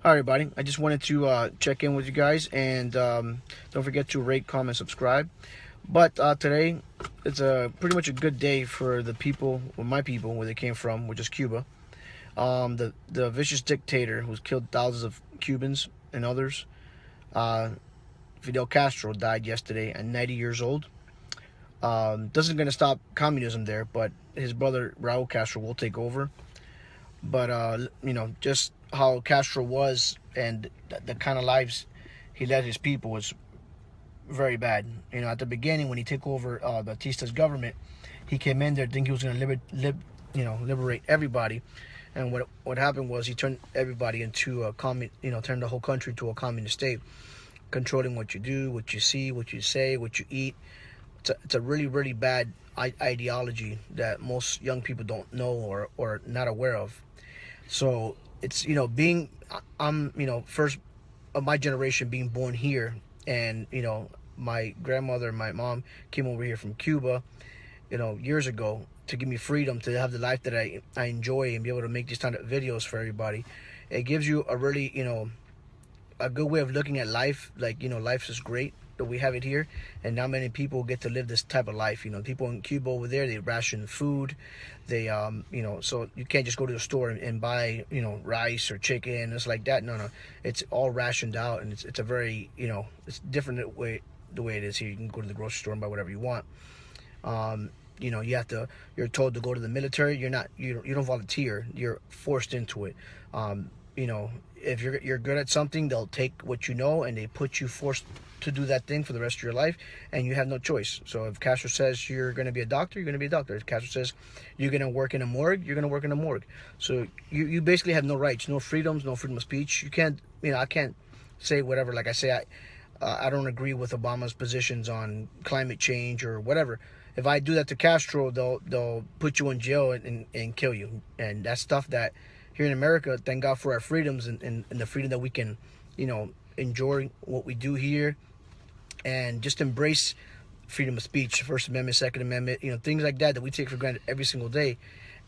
Hi everybody, I just wanted to check in with you guys and don't forget to rate, comment, subscribe. But today it's pretty much a good day for the people, or my people, where they came from, which is Cuba. The vicious dictator who's killed thousands of Cubans and others, uh, Fidel Castro, died yesterday at 90 years old. Doesn't gonna stop communism there, but his brother Raul Castro will take over. But just how Castro was and the kind of lives he led his people was very bad. At the beginning when he took over Batista's government, he came in there thinking he was going to liberate everybody, and what happened was he turned everybody into a turned the whole country into a communist state, controlling what you do, what you see, what you say, what you eat. It's a really, really bad ideology that most young people don't know or not aware of. So it's being I'm first of my generation being born here, and my grandmother and my mom came over here from Cuba, years ago, to give me freedom to have the life that I enjoy and be able to make these kind of videos for everybody. It gives you a really a good way of looking at life. Like, life is great that we have it here, and not many people get to live this type of life. People in Cuba over there, they ration food. They so you can't just go to the store and buy rice or chicken. It's like that. No, it's all rationed out, and it's a very it's different the way it is here. You can go to the grocery store and buy whatever you want. You're told to go to the military. You don't volunteer. You're forced into it. If you're good at something, they'll take what you know and they put you forced to do that thing for the rest of your life, and you have no choice. So if Castro says you're going to be a doctor, you're going to be a doctor. If Castro says you're going to work in a morgue, you're going to work in a morgue. So you basically have no rights, no freedoms, no freedom of speech. You can't, I can't say whatever. Like I say, I don't agree with Obama's positions on climate change or whatever. If I do that to Castro, they'll put you in jail and kill you. And that's stuff that here in America, thank God for our freedoms and the freedom that we can, enjoy what we do here, and just embrace freedom of speech, First Amendment, Second Amendment, things like that we take for granted every single day.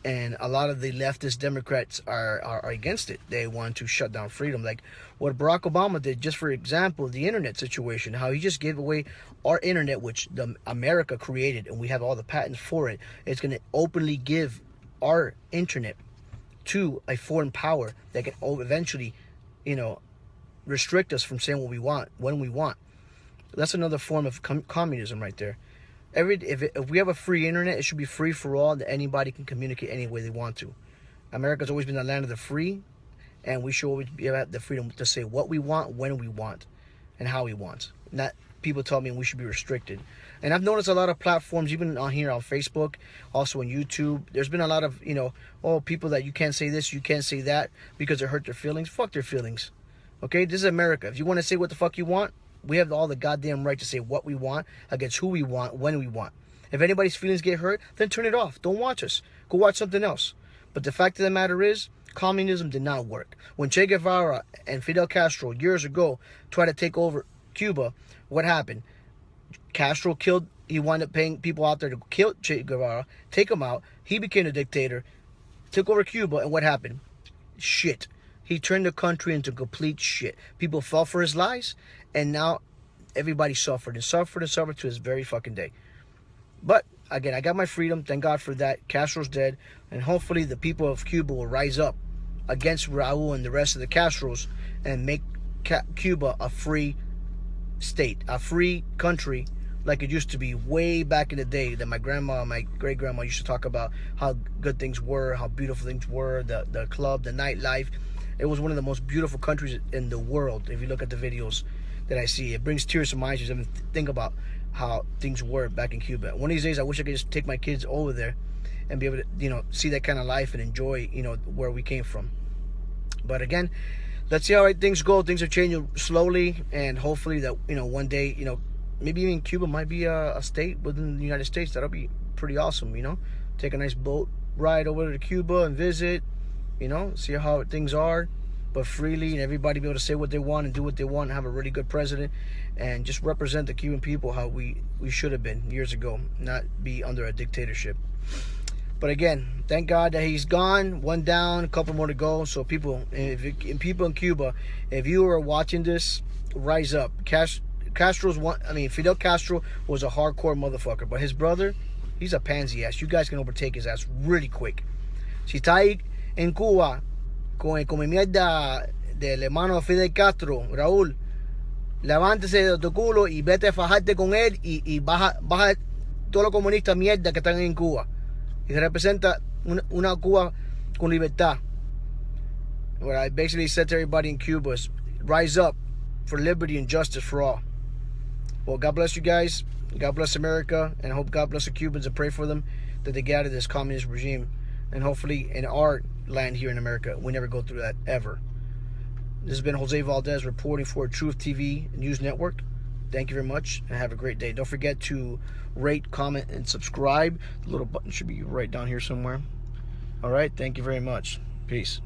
And a lot of the leftist Democrats are against it. They want to shut down freedom, like what Barack Obama did. Just for example, the internet situation, how he just gave away our internet, which America created, and we have all the patents for it. It's going to openly give our internet to a foreign power that can eventually, restrict us from saying what we want when we want. That's another form of communism right there. If we have a free internet, it should be free for all, that anybody can communicate any way they want to. America's always been the land of the free, and we should always have the freedom to say what we want, when we want, and how we want. Not people tell me we should be restricted. And I've noticed a lot of platforms, even on here on Facebook, also on YouTube, there's been a lot of, people that you can't say this, you can't say that because it hurt their feelings. Fuck their feelings. Okay? This is America. If you want to say what the fuck you want, we have all the goddamn right to say what we want, against who we want, when we want. If anybody's feelings get hurt, then turn it off. Don't watch us. Go watch something else. But the fact of the matter is, communism did not work. When Che Guevara and Fidel Castro years ago tried to take over Cuba, what happened? Castro he wound up paying people out there to kill Che Guevara, take him out. He became a dictator, took over Cuba, and what happened? Shit. He turned the country into complete shit. People fell for his lies, and now everybody suffered and suffered and suffered to his very fucking day. But again, I got my freedom. Thank God for that. Castro's dead, and hopefully the people of Cuba will rise up against Raul and the rest of the Castros and make Cuba a free state, a free country, like it used to be way back in the day, that my grandma, my great grandma used to talk about how good things were, how beautiful things were, the club, the nightlife. It was one of the most beautiful countries in the world. If you look at the videos that I see, it brings tears to my eyes just even think about how things were back in Cuba. One of these days, I wish I could just take my kids over there and be able to, see that kind of life and enjoy, where we came from. But again, let's see how things go. Things are changing slowly, and hopefully that, one day, maybe even Cuba might be a state within the United States. That'll be pretty awesome, Take a nice boat ride over to Cuba and visit, see how things are, but freely, and everybody be able to say what they want and do what they want, and have a really good president, and just represent the Cuban people how we should have been years ago, not be under a dictatorship. But again, thank God that he's gone. One down, a couple more to go. So people in Cuba, if you are watching this, rise up. Castro's one. I mean, Fidel Castro was a hardcore motherfucker, but his brother, he's a pansy ass. You guys can overtake his ass really quick. Si está ahí en Cuba con el come mierda del hermano Fidel Castro, Raúl, levántese de tu culo y vete a fajarte con él y baja todos los comunistas mierda que están en Cuba. Y representa una Cuba con libertad. What I basically said to everybody in Cuba is rise up for liberty and justice for all. Well, God bless you guys. God bless America. And I hope God bless the Cubans and pray for them that they get out of this communist regime. And hopefully in our land here in America, we never go through that ever. This has been Jose Valdez reporting for Truth TV News Network. Thank you very much and have a great day. Don't forget to rate, comment, and subscribe. The little button should be right down here somewhere. All right. Thank you very much. Peace.